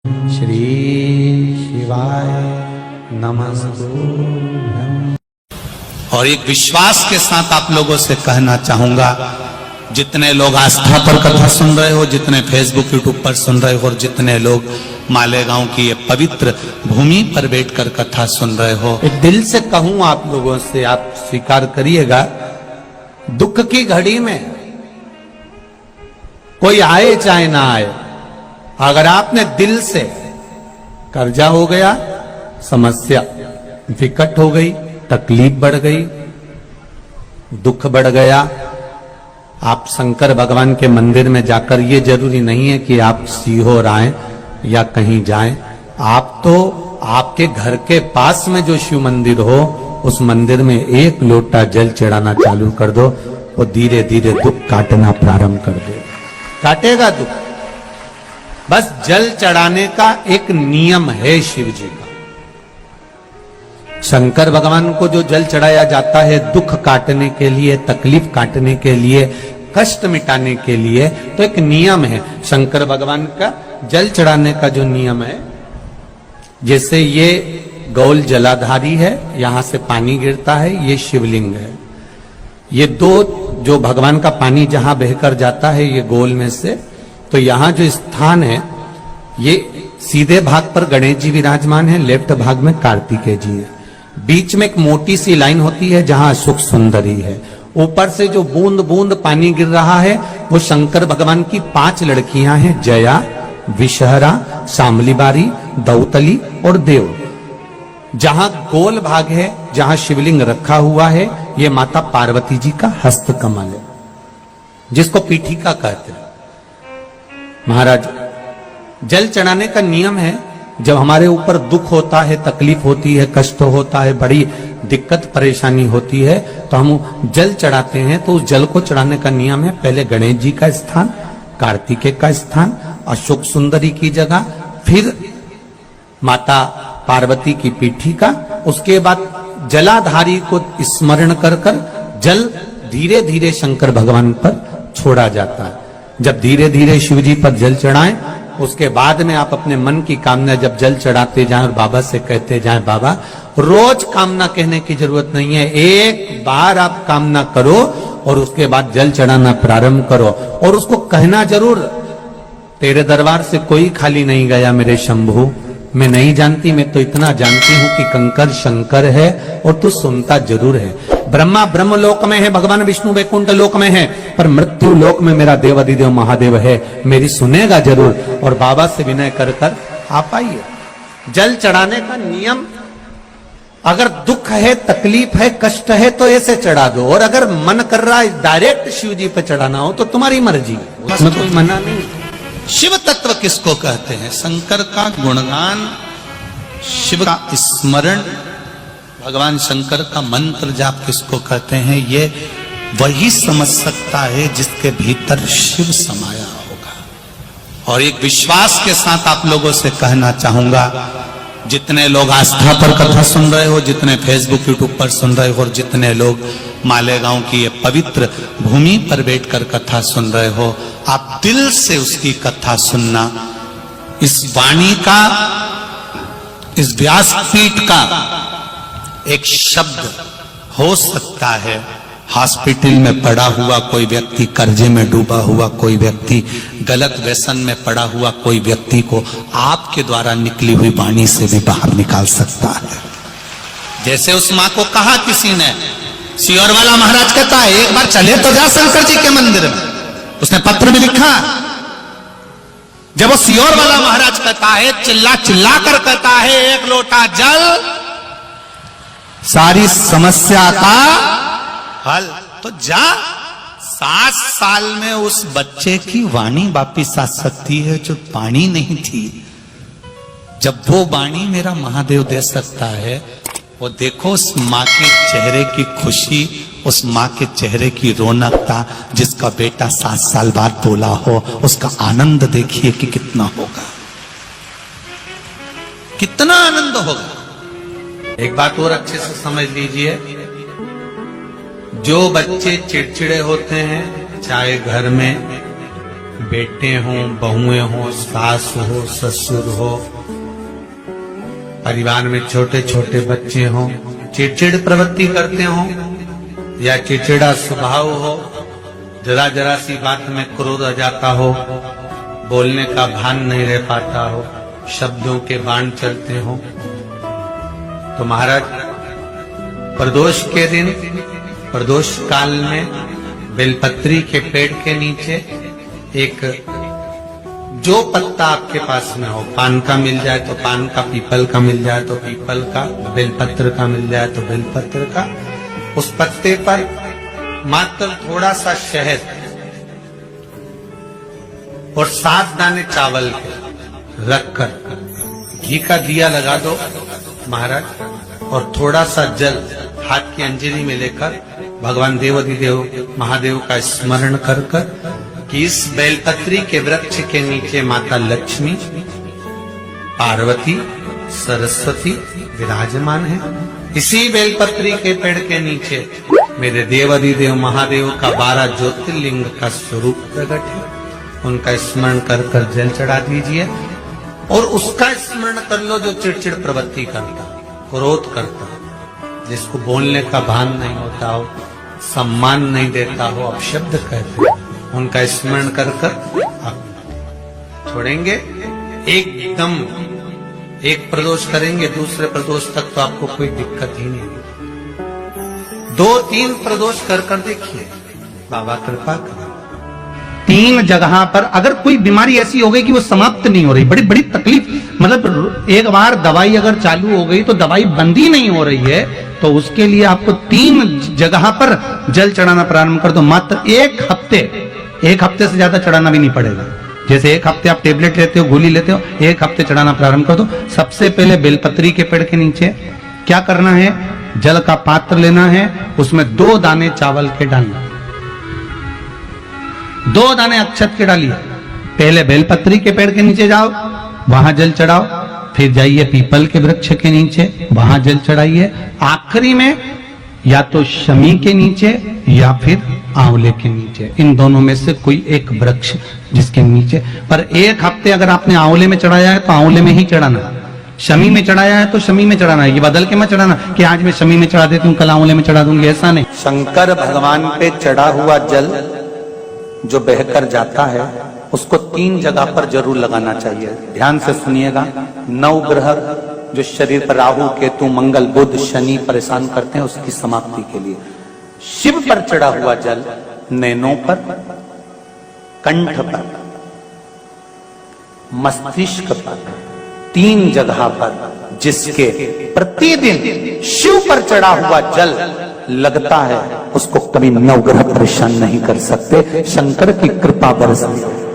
श्री शिवाय नमस्तुभ्यं। और एक विश्वास के साथ आप लोगों से कहना चाहूंगा, जितने लोग आस्था पर कथा सुन रहे हो, जितने फेसबुक यूट्यूब पर सुन रहे हो, और जितने लोग मालेगांव की ये पवित्र भूमि पर बैठकर कथा सुन रहे हो, एक दिल से कहूं आप लोगों से, आप स्वीकार करिएगा, दुख की घड़ी में कोई आए चाहे ना आए, अगर आपने दिल से, कर्जा हो गया, समस्या विकट हो गई, तकलीफ बढ़ गई, दुख बढ़ गया, आप शंकर भगवान के मंदिर में जाकर, ये जरूरी नहीं है कि आप सीहोर आए या कहीं जाएं, आप तो आपके घर के पास में जो शिव मंदिर हो, उस मंदिर में एक लोटा जल चढ़ाना चालू कर दो, वो धीरे धीरे दुख काटना प्रारंभ कर दे, काटेगा दुख। बस जल चढ़ाने का एक नियम है शिव जी का। शंकर भगवान को जो जल चढ़ाया जाता है दुख काटने के लिए, तकलीफ काटने के लिए, कष्ट मिटाने के लिए, तो एक नियम है शंकर भगवान का जल चढ़ाने का जो नियम है। जैसे ये गौल जलाधारी है, यहां से पानी गिरता है, ये शिवलिंग है। ये दो जो भगवान का पानी जहां बहकर जाता है ये गोल में से, तो यहां जो स्थान है, ये सीधे भाग पर गणेश जी विराजमान है, लेफ्ट भाग में कार्तिकेय जी है, बीच में एक मोटी सी लाइन होती है जहां सुख सुंदरी है, ऊपर से जो बूंद बूंद पानी गिर रहा है वो शंकर भगवान की 5 लड़कियां हैं, जया, विषहरा, शामलीबारी, दौतली और देव। जहां गोल भाग है, जहां शिवलिंग रखा हुआ है, ये माता पार्वती जी का हस्त कमल है, जिसको पीठिका कहते हैं। महाराज, जल चढ़ाने का नियम है, जब हमारे ऊपर दुख होता है, तकलीफ होती है, कष्ट होता है, बड़ी दिक्कत परेशानी होती है, तो हम जल चढ़ाते हैं। तो उस जल को चढ़ाने का नियम है, पहले गणेश जी का स्थान, कार्तिकेय का स्थान, अशोक सुंदरी की जगह, फिर माता पार्वती की पीठिका, उसके बाद जलाधारी को स्मरण कर कर जल धीरे धीरे शंकर भगवान पर छोड़ा जाता है। जब धीरे धीरे शिव जी पर जल चढ़ाएं, उसके बाद में आप अपने मन की कामना जब जल चढ़ाते जाएं और बाबा से कहते जाएं, बाबा, रोज कामना कहने की जरूरत नहीं है, एक बार आप कामना करो और उसके बाद जल चढ़ाना प्रारंभ करो, और उसको कहना जरूर, तेरे दरबार से कोई खाली नहीं गया मेरे शंभू, मैं नहीं जानती, मैं तो इतना जानती हूं कि कंकर शंकर है और तू सुनता जरूर है। ब्रह्मा ब्रह्म लोक में है, भगवान विष्णु वैकुंठ लोक में है, पर मृत्यु लोक में मेरा देवाधिदेव महादेव है, मेरी सुनेगा जरूर। और बाबा से विनय कर कर आप आइए। जल चढ़ाने का नियम, अगर दुख है, तकलीफ है, कष्ट है, तो ऐसे चढ़ा दो, और अगर मन कर रहा है डायरेक्ट शिव जी पे चढ़ाना हो तो तुम्हारी मर्जी है, उसमें कोई मना नहीं। शिव तत्व किसको कहते हैं? शंकर का गुणगान, शिव का स्मरण, भगवान शंकर का मंत्र जाप किसको कहते हैं? ये वही समझ सकता है जिसके भीतर शिव समाया होगा। और एक विश्वास के साथ आप लोगों से कहना चाहूंगा, जितने लोग आस्था पर कथा सुन रहे हो, जितने फेसबुक यूट्यूब पर सुन रहे हो, और जितने लोग मालेगांव की ये पवित्र भूमि पर बैठकर कथा सुन रहे हो, आप दिल से उसकी कथा सुनना। इस वाणी का, इस व्यासपीठ का एक शब्द हो सकता है, हॉस्पिटल में पड़ा हुआ कोई व्यक्ति, कर्जे में डूबा हुआ कोई व्यक्ति, गलत व्यसन में पड़ा हुआ कोई व्यक्ति को आपके द्वारा निकली हुई वाणी से भी बाहर निकाल सकता है। जैसे उस मां को कहा किसी ने, सीहोर वाला महाराज कहता है, एक बार चले तो जा शंकर जी के मंदिर में, उसने पत्र भी लिखा। जब वो सीहोर वाला महाराज कहता है, चिल्ला चिल्ला कर कहता है, एक लोटा जल सारी समस्या का हल, तो जा। 7 साल में उस बच्चे की वाणी वापिस आ सकती है जो वाणी नहीं थी। जब वो वाणी मेरा महादेव दे सकता है, वो देखो उस माँ के चेहरे की खुशी, उस माँ के चेहरे की रौनकता, जिसका बेटा 7 साल बाद बोला हो, उसका आनंद देखिए कि कितना होगा, कितना आनंद होगा। एक बात और अच्छे से समझ लीजिए, जो बच्चे चिड़चिड़े होते हैं, चाहे घर में बेटे हों, बहुएं हों, सास हो, ससुर हो, परिवार में छोटे छोटे बच्चे हों, चिड़चिड़ प्रवृत्ति करते हों या चिड़चिड़ा स्वभाव हो, जरा जरा सी बात में क्रोध आ जाता हो, बोलने का भान नहीं रह पाता हो, शब्दों के बाण चलते हो, तो महाराज प्रदोष के दिन, प्रदोष काल में बेलपत्री के पेड़ के नीचे एक जो पत्ता आपके पास में हो, पान का मिल जाए तो पान का, पीपल का मिल जाए तो पीपल का, बेलपत्र का मिल जाए तो बेलपत्र का, उस पत्ते पर मात्र थोड़ा सा शहद और 7 दाने चावल के रखकर घी का दिया लगा दो महाराज, और थोड़ा सा जल हाथ की अंजलि में लेकर भगवान देवाधिदेव महादेव का स्मरण कर कि इस बेलपत्री के वृक्ष के नीचे माता लक्ष्मी, पार्वती, सरस्वती विराजमान है। इसी बेलपत्री के पेड़ के नीचे मेरे देवाधिदेव महादेव का 12 ज्योतिर्लिंग का स्वरूप प्रकट है। उनका स्मरण कर जल चढ़ा दीजिए और उसका स्मरण कर लो जो चिड़चिड़ प्रवृत्ति करता, क्रोध करता, जिसको बोलने का भान नहीं होता हो, सम्मान नहीं देता हो, अपशब्द कहते हो, उनका स्मरण कर आप छोड़ेंगे। एकदम एक प्रदोष करेंगे, दूसरे प्रदोष तक तो आपको कोई दिक्कत ही नहीं होगी। 2-3 प्रदोष कर देखिए, बाबा कृपा करें। 3 जगह पर अगर कोई बीमारी ऐसी हो गई कि वो समाप्त नहीं हो रही, बड़ी बड़ी तकलीफ, मतलब एक बार दवाई अगर चालू हो गई तो दवाई बंद ही नहीं हो रही है, तो उसके लिए आपको 3 जगह पर जल चढ़ाना प्रारंभ कर दो। मात्र 1 हफ्ते से ज्यादा चढ़ाना भी नहीं पड़ेगा। जैसे 1 हफ्ते आप टेबलेट लेते हो, गोली लेते हो, 1 हफ्ते चढ़ाना प्रारंभ कर दो। सबसे पहले बेलपत्री के पेड़ के नीचे क्या करना है, जल का पात्र लेना है, उसमें 2 दाने चावल के डालना, 2 दाने अक्षत के डालिए। पहले बेलपत्री के पेड़ के नीचे जाओ, वहां जल चढ़ाओ, फिर जाइए पीपल के वृक्ष के नीचे, वहां जल चढ़ाइए। आखिरी में या तो शमी के नीचे या फिर आंवले के नीचे, इन दोनों में से कोई एक वृक्ष जिसके नीचे। पर 1 हफ्ते अगर आपने आंवले में चढ़ाया है तो आंवले में ही चढ़ाना, शमी में चढ़ाया है तो शमी में चढ़ाना है। ये बदल के मत चढ़ाना कि आज मैं शमी में चढ़ा देती हूँ, कल आंवले में चढ़ा दूंगी, ऐसा नहीं। शंकर भगवान पे चढ़ा हुआ जल जो बहकर जाता है उसको 3 जगह पर जरूर लगाना चाहिए। ध्यान से सुनिएगा। 9 ग्रह जो शरीर पर राहु, केतु, मंगल, बुध, शनि परेशान करते हैं, उसकी समाप्ति के लिए शिव पर चढ़ा हुआ जल नैनों पर, कंठ पर, मस्तिष्क पर, 3 जगह पर जिसके प्रतिदिन शिव पर चढ़ा हुआ जल लगता है उसको कभी 9 ग्रह परेशान नहीं कर सकते। शंकर की कृपा बरसती है।